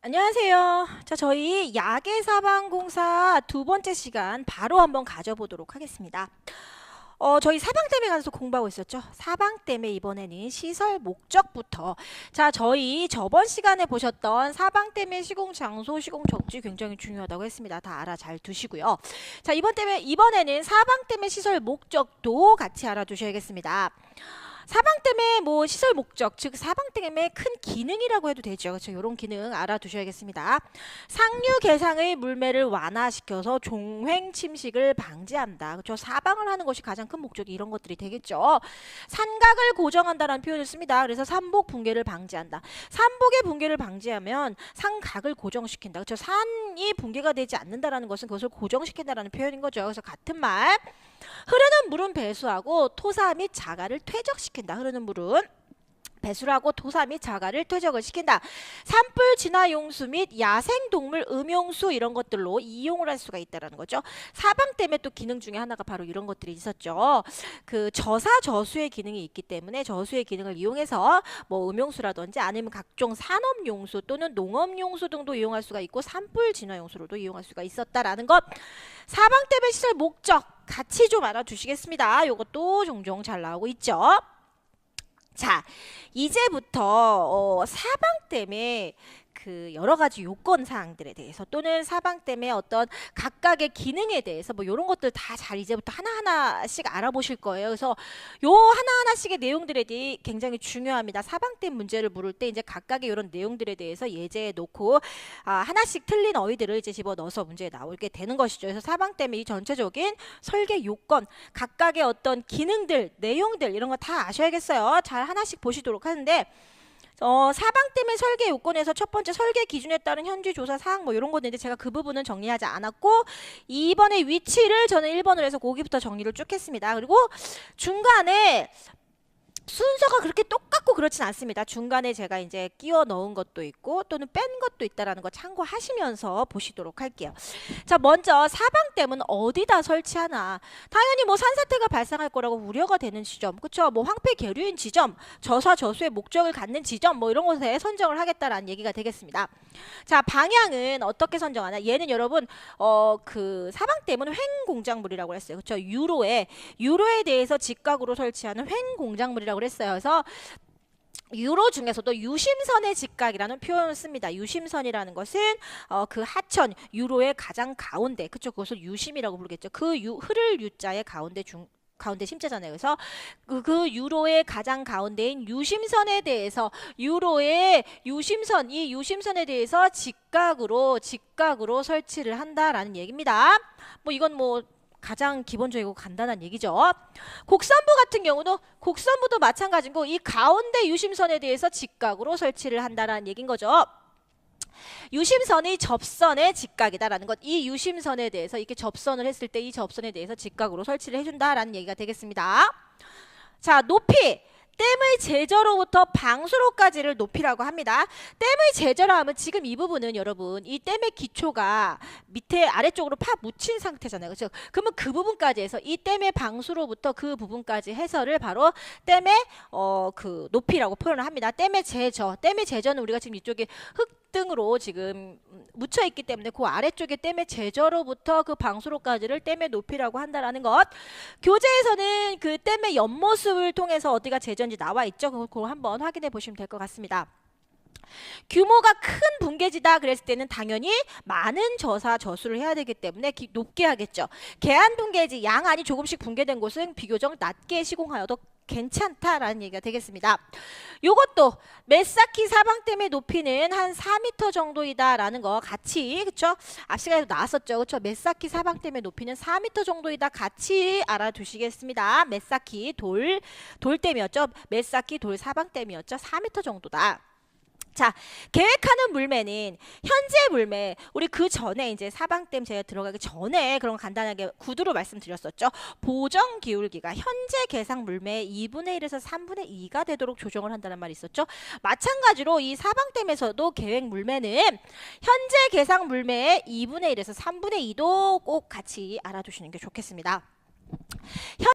안녕하세요. 자, 저희 야계사방공사 두 번째 시간 바로 한번 가져보도록 하겠습니다. 저희 사방댐에 가서 공부하고 있었죠. 사방댐에 이번에는 시설 목적부터. 자, 저희 저번 시간에 보셨던 사방댐의 시공 장소, 시공 적지 굉장히 중요하다고 했습니다. 다 알아 잘 두시고요. 자, 이번에는 사방댐의 시설 목적도 같이 알아두셔야겠습니다. 사방댐의 시설 목적, 즉 사방댐의 큰 기능이라고 해도 되죠. 그렇죠? 이런 기능 알아두셔야겠습니다. 상류 개상의 물매를 완화시켜서 종횡 침식을 방지한다. 그렇죠? 사방을 하는 것이 가장 큰 목적이 이런 것들이 되겠죠. 산각을 고정한다라는 표현을 씁니다. 그래서 산복 붕괴를 방지한다. 산복의 붕괴를 방지하면 산각을 고정시킨다. 그렇죠? 산이 붕괴가 되지 않는다라는 것은 그것을 고정시킨다라는 표현인 거죠. 그래서 같은 말. 흐르는 물은 배수하고 토사 및 자갈을 퇴적시킨다. 흐르는 물은 배수를 하고 토사 및 자갈을 퇴적을 시킨다. 산불 진화 용수 및 야생동물 음용수 이런 것들로 이용을 할 수가 있다는 거죠. 사방댐의 또 기능 중에 하나가 바로 이런 것들이 있었죠. 그 저사저수의 기능이 있기 때문에 저수의 기능을 이용해서 음용수라든지 아니면 각종 산업용수 또는 농업용수 등도 이용할 수가 있고 산불 진화 용수로도 이용할 수가 있었다라는 것. 사방댐의 시설 목적 같이 좀 알아두시겠습니다. 이것도 종종 잘 나오고 있죠. 자, 이제부터 사방댐의 그 여러 가지 요건 사항들에 대해서 또는 사방댐의 어떤 각각의 기능에 대해서 이런 것들 다 잘 이제부터 하나하나씩 알아보실 거예요. 그래서 요 하나하나씩의 내용들에 대해 굉장히 중요합니다. 사방댐 문제를 물을 때 이제 각각의 이런 내용들에 대해서 예제에 놓고 하나씩 틀린 어휘들을 이제 집어넣어서 문제에 나오게 되는 것이죠. 그래서 사방댐의 이 전체적인 설계 요건, 각각의 어떤 기능들, 내용들 이런 거 다 아셔야겠어요. 잘 하나씩 보시도록 하는데 사방댐의 설계 요건에서 첫 번째 설계 기준에 따른 현지 조사 사항 이런 건데 제가 그 부분은 정리하지 않았고 2번의 위치를 저는 1번으로 해서 거기부터 정리를 쭉 했습니다. 그리고 중간에 순서가 그렇게 똑같고 그렇진 않습니다. 중간에 제가 이제 끼워 넣은 것도 있고 또는 뺀 것도 있다라는 거 참고하시면서 보시도록 할게요. 자, 먼저 사방댐은 어디다 설치하나? 당연히 산사태가 발생할 거라고 우려가 되는 지점, 그렇죠? 황폐 계류인 지점, 저사저수의 목적을 갖는 지점 이런 곳에 선정을 하겠다라는 얘기가 되겠습니다. 자, 방향은 어떻게 선정하나? 얘는 여러분 그 사방댐은 횡공작물이라고 했어요. 그렇죠? 유로에 대해서 직각으로 설치하는 횡공작물이라고 그랬어요. 그래서 유로 중에서도 유심선의 직각이라는 표현을 씁니다. 유심선이라는 것은 그 하천 유로의 가장 가운데, 그쵸? 그것을 유심이라고 부르겠죠. 그 흐를 유자의 가운데 심자잖아요. 그래서 그 유로의 가장 가운데인 유심선에 대해서 이 유심선에 대해서 직각으로 설치를 한다라는 얘기입니다. 이건 가장 기본적이고 간단한 얘기죠. 곡선부 같은 경우도 곡선부도 마찬가지고 이 가운데 유심선에 대해서 직각으로 설치를 한다라는 얘기인 거죠. 유심선이 접선의 직각이다라는 것. 이 유심선에 대해서 이렇게 접선을 했을 때 이 접선에 대해서 직각으로 설치를 해준다라는 얘기가 되겠습니다. 자, 높이. 댐의 제저로부터 방수로까지를 높이라고 합니다. 댐의 제저라 하면 지금 이 부분은 여러분 이 댐의 기초가 밑에 아래쪽으로 묻힌 상태잖아요. 그렇죠? 그러면 그 부분까지 해서 이 댐의 방수로부터 그 부분까지 해서를 바로 댐의 그 높이라고 표현을 합니다. 댐의 제저는 우리가 지금 이쪽에 흙등으로 지금 묻혀 있기 때문에 그 아래쪽에 댐의 제저로부터 그 방수로까지를 댐의 높이라고 한다라는 것. 교재에서는 그 댐의 옆모습을 통해서 어디가 제저인지 나와 있죠. 그거 한번 확인해 보시면 될 것 같습니다. 규모가 큰 붕괴지다 그랬을 때는 당연히 많은 저수를 해야 되기 때문에 높게 하겠죠. 개안 붕괴지, 양안이 조금씩 붕괴된 곳은 비교적 낮게 시공하여도 괜찮다라는 얘기가 되겠습니다. 요것도 메사키 사방댐의 높이는 한 4m 정도이다라는 거 같이, 그쵸? 앞 시간에도 나왔었죠. 그쵸? 메사키 사방댐의 높이는 4m 정도이다 같이 알아두시겠습니다. 메사키 돌댐이었죠. 메사키 돌 사방댐이었죠. 4m 정도다. 자, 계획하는 물매는 현재 물매, 우리 그 전에 이제 사방댐 제가 들어가기 전에 그런 간단하게 구두로 말씀드렸었죠. 보정 기울기가 현재 계상 물매의 2분의 1에서 3분의 2가 되도록 조정을 한다는 말이 있었죠. 마찬가지로 이 사방댐에서도 계획 물매는 현재 계상 물매의 2분의 1에서 3분의 2도 꼭 같이 알아두시는 게 좋겠습니다.